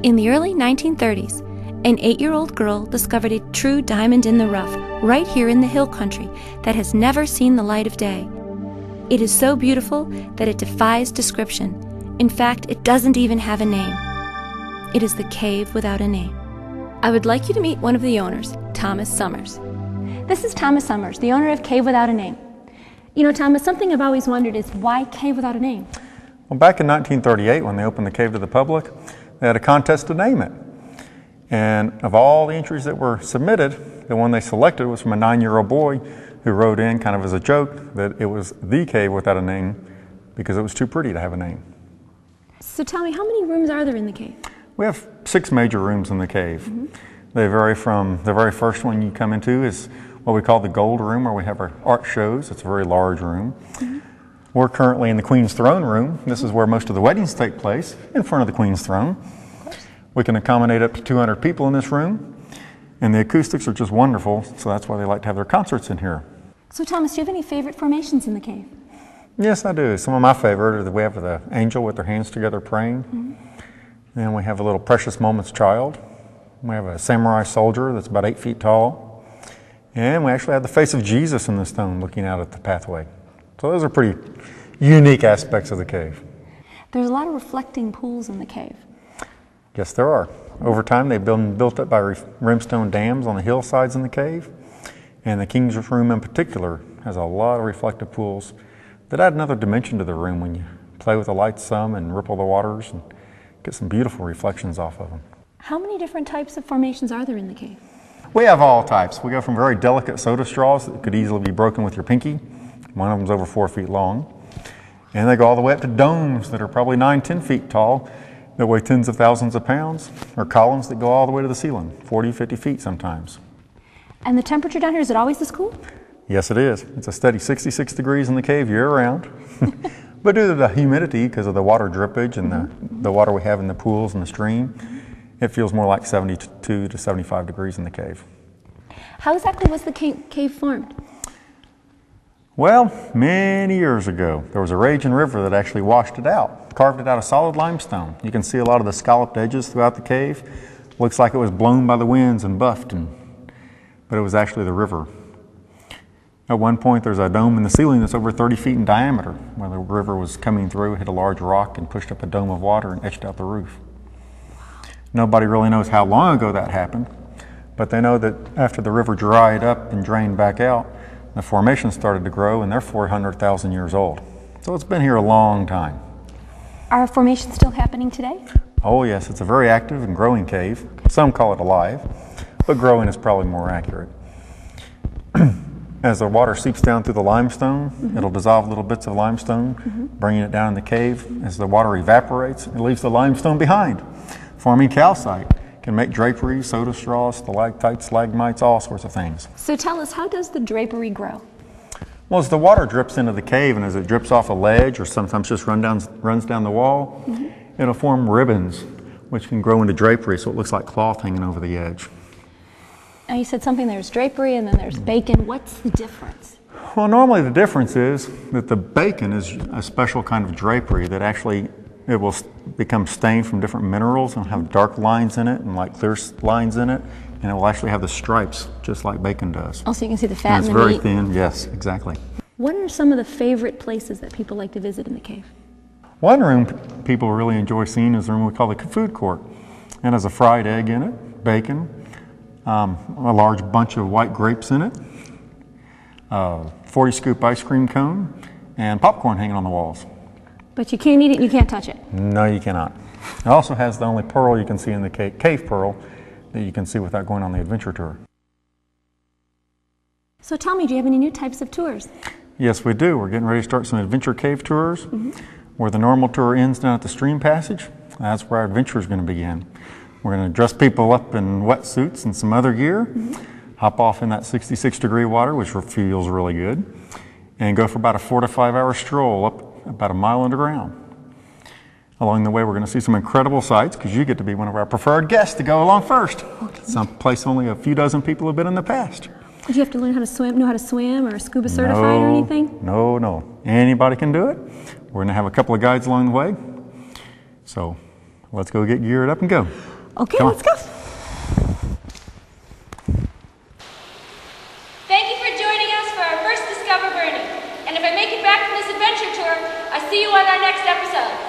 In the early 1930s, an 8-year-old girl discovered a true diamond in the rough right here in the hill country that has never seen the light of day. It is so beautiful that it defies description. In fact, it doesn't even have a name. It is the Cave Without a Name. I would like you to meet one of the owners, Thomas Summers. This is Thomas Summers, the owner of Cave Without a Name. You know, Thomas, something I've always wondered is why Cave Without a Name? Well, back in 1938, when they opened the cave to the public, they had a contest to name it. And of all the entries that were submitted, the one they selected was from a 9-year-old boy who wrote in, kind of as a joke, that it was the Cave Without a Name because it was too pretty to have a name. So tell me, how many rooms are there in the cave? We have 6 major rooms in the cave. They vary from the very first one you come into is what we call the Gold Room, where we have our art shows. It's a very large room. We're currently in the Queen's Throne Room. This is where most of the weddings take place, in front of the Queen's Throne. We can accommodate up to 200 people in this room, and the acoustics are just wonderful, so that's why they like to have their concerts in here. So Thomas, do you have any favorite formations in the cave? Yes, I do. Some of my favorite are that we have the angel with their hands together praying. Then we have a little Precious Moments child. We have a samurai soldier that's about 8 feet tall. And we actually have the face of Jesus in the stone looking out at the pathway. So those are pretty unique aspects of the cave. There's a lot of reflecting pools in the cave. Yes, there are. Over time, they've been built up by rimstone dams on the hillsides in the cave. And the King's Room in particular has a lot of reflective pools that add another dimension to the room when you play with the lights some and ripple the waters and get some beautiful reflections off of them. How many different types of formations are there in the cave? We have all types. We go from very delicate soda straws that could easily be broken with your pinky. One of them's over 4 feet long. And they go all the way up to domes that are probably 9-10 feet tall that weigh tens of thousands of pounds, or columns that go all the way to the ceiling, 40-50 feet sometimes. And the temperature down here, is it always this cool? Yes, it is. It's a steady 66 degrees in the cave year-round. But due to the humidity, because of the water drippage and the water we have in the pools and the stream, it feels more like 72 to 75 degrees in the cave. How exactly was the cave formed? Well, many years ago, there was a raging river that actually washed it out, carved it out of solid limestone. You can see a lot of the scalloped edges throughout the cave. Looks like it was blown by the winds and buffed, but it was actually the river. At one point, there's a dome in the ceiling that's over 30 feet in diameter. Where the river was coming through, hit a large rock and pushed up a dome of water and etched out the roof. Nobody really knows how long ago that happened, but they know that after the river dried up and drained back out, the formation started to grow, and they're 400,000 years old. So it's been here a long time. Are formations still happening today? Oh yes, it's a very active and growing cave. Some call it alive, but growing is probably more accurate. As the water seeps down through the limestone, it'll dissolve little bits of limestone, bringing it down in the cave. As the water evaporates, it leaves the limestone behind, forming calcite. Can make draperies, soda straws, stalactites, stalagmites, all sorts of things. So tell us, how does the drapery grow? Well, as the water drips into the cave and as it drips off a ledge or sometimes just runs down the wall, it'll form ribbons, which can grow into drapery, so it looks like cloth hanging over the edge. Now you said something, there's drapery and then there's bacon. What's the difference? Well, normally the difference is that the bacon is a special kind of drapery that actually it will become stained from different minerals and have dark lines in it and like clear lines in it, and it will actually have the stripes just like bacon does. Oh, so you can see the fat and and the meat. it's very thin, yes, exactly. What are some of the favorite places that people like to visit in the cave? One room people really enjoy seeing is the room we call the food court. It has a fried egg in it, bacon, a large bunch of white grapes in it, 40 scoop ice cream cone, and popcorn hanging on the walls. But you can't eat it and you can't touch it. No, you cannot. It also has the only pearl you can see in the cave pearl that you can see without going on the adventure tour. So tell me, do you have any new types of tours? Yes, we do. We're getting ready to start some adventure cave tours where the normal tour ends down at the stream passage. That's where our adventure is going to begin. We're going to dress people up in wetsuits and some other gear, hop off in that 66-degree water, which feels really good, and go for about a 4 to 5 hour stroll up about a mile underground. Along the way, we're going to see some incredible sights because you get to be one of our preferred guests to go along first. Some place only a few dozen people have been in the past. Did you have to learn how to swim, know how to swim, or scuba certified or anything? No. Anybody can do it. We're going to have a couple of guides along the way. So Let's go get geared up and go. Okay, Come on. let's go. Thank you for joining us for our first Discover Bernie. And if I make it back from this adventure tour, I'll see you on our next episode.